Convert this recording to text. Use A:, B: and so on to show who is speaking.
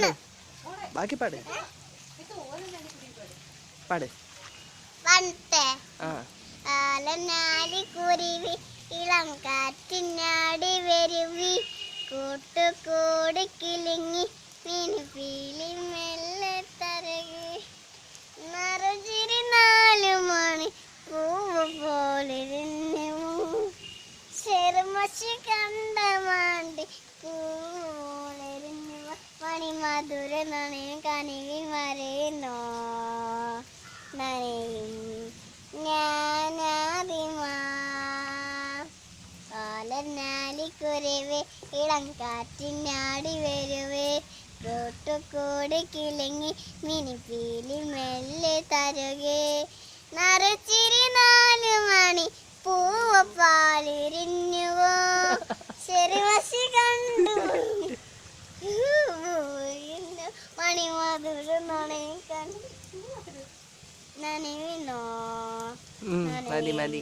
A: പാട് ബാക്കി പാട് പാട്.
B: ആലനാടി കുരുവി ഇളം കാറ്റിനാടി വരുവി കൂട്ടുകൂടി കിളിങ്ങി മിനിപ്പീലി മെല്ലെ തരകി നറുചിരി 4 മണി പൂവ് പോലിരുന്നു ചെറുമശി കണ്ട മാണ്ടി പൂവോളിരുന്നു മണിമധുര നനയും കനിവിൽ മറയുന്നോ നനയും ഞാനാദിമാലനാലിക്കുരുവേ ഇളം കാറ്റിനാടി വരുവേ കൂട്ടുകൂടി കിളങ്ങി മിനിപ്പീലി മെല്ലെ തരുകേ നറുചിരി 4 മണി പൂവ പാലിരിഞ്ഞുവോ ചെറുവശി കണ്ടു മണിമധുര നനയും നനവിനോ
A: മതി മതി.